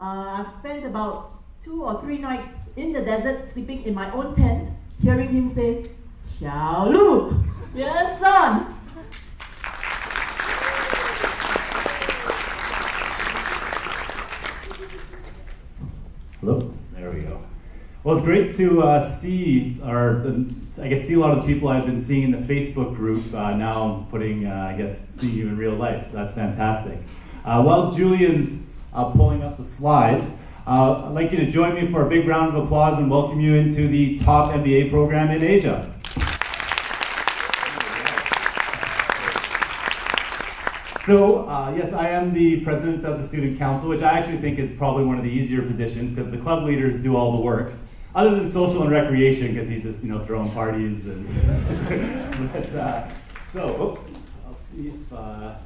I've spent about 2 or 3 nights in the desert, sleeping in my own tent, hearing him say, Xiao Lu, yes, son. Hello? There we go. Well, it's great to see a lot of the people I've been seeing in the Facebook group now putting, seeing you in real life, so that's fantastic. While Julian's pulling up the slides, I'd like you to join me for a big round of applause and welcome you into the top MBA program in Asia. So, yes, I am the president of the Student Council, which I actually think is probably one of the easier positions because the club leaders do all the work, other than social and recreation, because he's just, throwing parties. And oops, I'll see if, I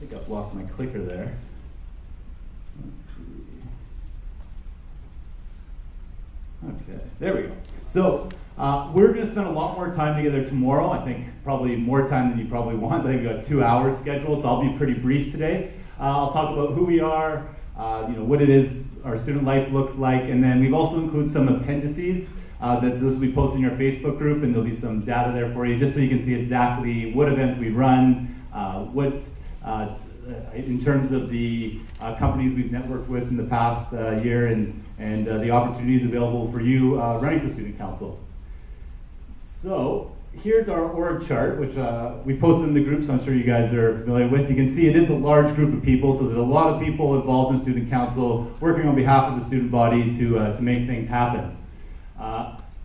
think I've lost my clicker there. Let's see. Okay, there we go. So, we're going to spend a lot more time together tomorrow. I think probably more time than you probably want. I think we've got 2 hours scheduled, so I'll be pretty brief today. I'll talk about who we are, what it is our student life looks like, and then we've also included some appendices this will be posted in your Facebook group, and there'll be some data there for you, just so you can see exactly what events we run, in terms of the companies we've networked with in the past year, and the opportunities available for you running for Student Council. So here's our org chart, which we posted in the group, so I'm sure you guys are familiar with. You can see it is a large group of people, so there's a lot of people involved in Student Council working on behalf of the student body to make things happen.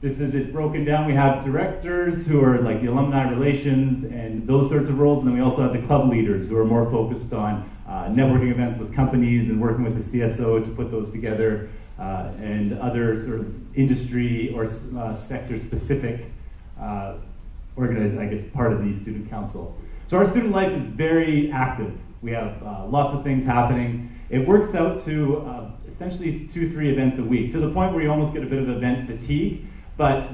This is it broken down. We have directors who are like the alumni relations and those sorts of roles, and then we also have the club leaders who are more focused on networking events with companies and working with the CSO to put those together, and other sort of industry or sector-specific organized, part of the Student Council. So our student life is very active. We have lots of things happening. It works out to essentially 2-3 events a week, to the point where you almost get a bit of event fatigue. But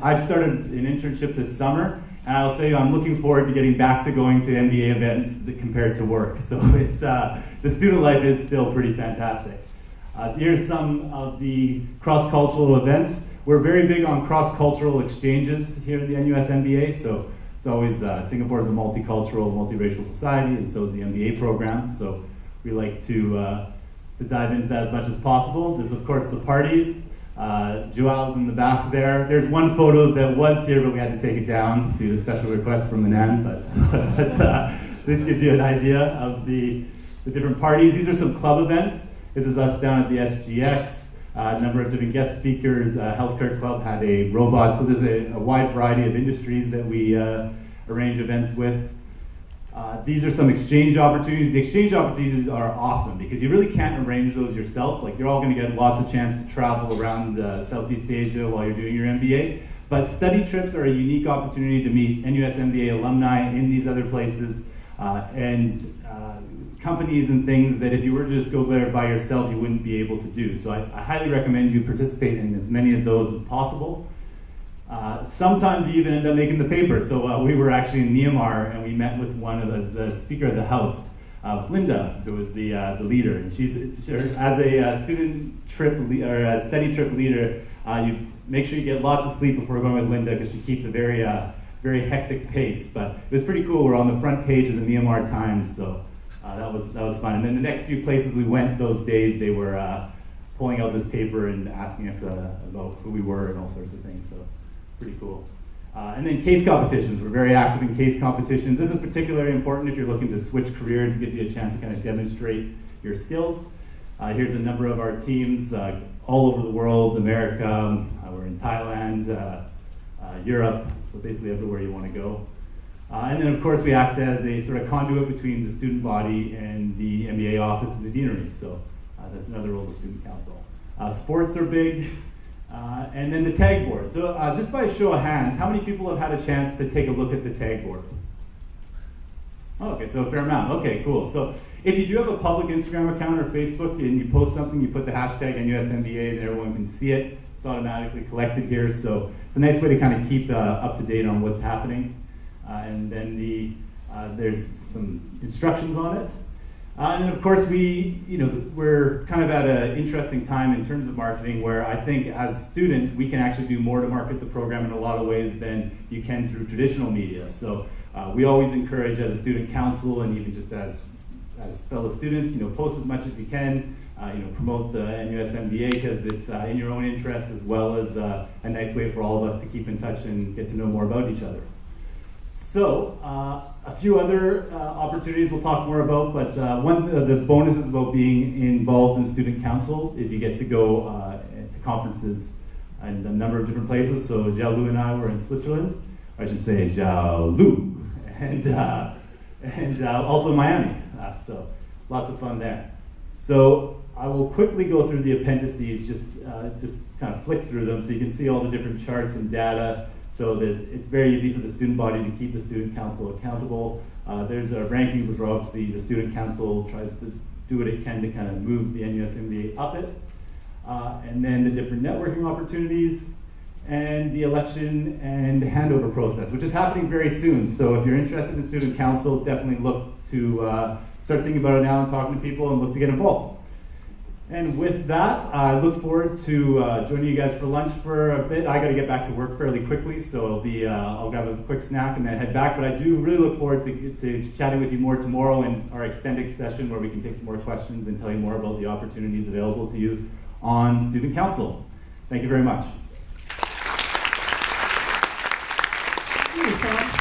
I've started an internship this summer, and I'll say I'm looking forward to getting back to going to MBA events compared to work. So it's the student life is still pretty fantastic. Here's some of the cross-cultural events. We're very big on cross-cultural exchanges here at the NUS MBA, so it's always, Singapore is a multicultural, multiracial society, and so is the MBA program, so we like to dive into that as much as possible. There's, of course, the parties. Joao's in the back there. There's one photo that was here, but we had to take it down due to special request from Manan, but this gives you an idea of the different parties. These are some club events. This is us down at the SGX. A number of different guest speakers. Healthcare Club had a robot, so there's a wide variety of industries that we arrange events with. These are some exchange opportunities. The exchange opportunities are awesome because you really can't arrange those yourself. Like, you're all going to get lots of chance to travel around Southeast Asia while you're doing your MBA. But study trips are a unique opportunity to meet NUS MBA alumni in these other places, and companies and things that if you were to just go there by yourself, you wouldn't be able to do. So I highly recommend you participate in as many of those as possible. Sometimes you even end up making the paper. So we were actually in Myanmar, and we met with one of the Speaker of the House, Linda, who was the leader. And she's as a student trip or a study trip leader, you make sure you get lots of sleep before going with Linda because she keeps a very hectic pace. But it was pretty cool. We're on the front page of the Myanmar Times, so that was fun. And then the next few places we went those days, they were pulling out this paper and asking us about who we were and all sorts of things. So pretty cool. And then case competitions. We're very active in case competitions. This is particularly important if you're looking to switch careers. It gives you a chance to kind of demonstrate your skills. Here's a number of our teams all over the world, America, we're in Thailand, Europe, so basically everywhere you want to go. And then, of course, we act as a sort of conduit between the student body and the MBA office and the deanery, so that's another role of the Student Council. Sports are big, and then the tag board. So just by a show of hands, how many people have had a chance to take a look at the tag board? Oh, okay, so a fair amount. Okay, cool. So if you do have a public Instagram account or Facebook and you post something, you put the hashtag NUSMBA and everyone can see it. It's automatically collected here, so it's a nice way to kind of keep up to date on what's happening. And then there's some instructions on it. And of course, we're kind of at an interesting time in terms of marketing where I think as students, we can actually do more to market the program in a lot of ways than you can through traditional media. So we always encourage as a student council and even just as fellow students, post as much as you can, promote the NUS MBA because it's in your own interest as well as a nice way for all of us to keep in touch and get to know more about each other. So, a few other opportunities we'll talk more about, but one of the bonuses about being involved in student council is you get to go to conferences in a number of different places. So Xiaolu and I were in Switzerland, or I should say Xiaolu, and also Miami. So lots of fun there. So I will quickly go through the appendices, just kind of flick through them so you can see all the different charts and data. So that it's very easy for the student body to keep the student council accountable. There's a rankings, which are obviously the student council tries to do what it can to kind of move the NUS MBA up it. And then the different networking opportunities and the election and handover process, which is happening very soon. So if you're interested in student council, definitely look to start thinking about it now and talking to people and look to get involved. And with that, I look forward to joining you guys for lunch for a bit. I got to get back to work fairly quickly, so I'll grab a quick snack and then head back. But I do really look forward to chatting with you more tomorrow in our extended session where we can take some more questions and tell you more about the opportunities available to you on Student Council. Thank you very much. Thank you, Tom.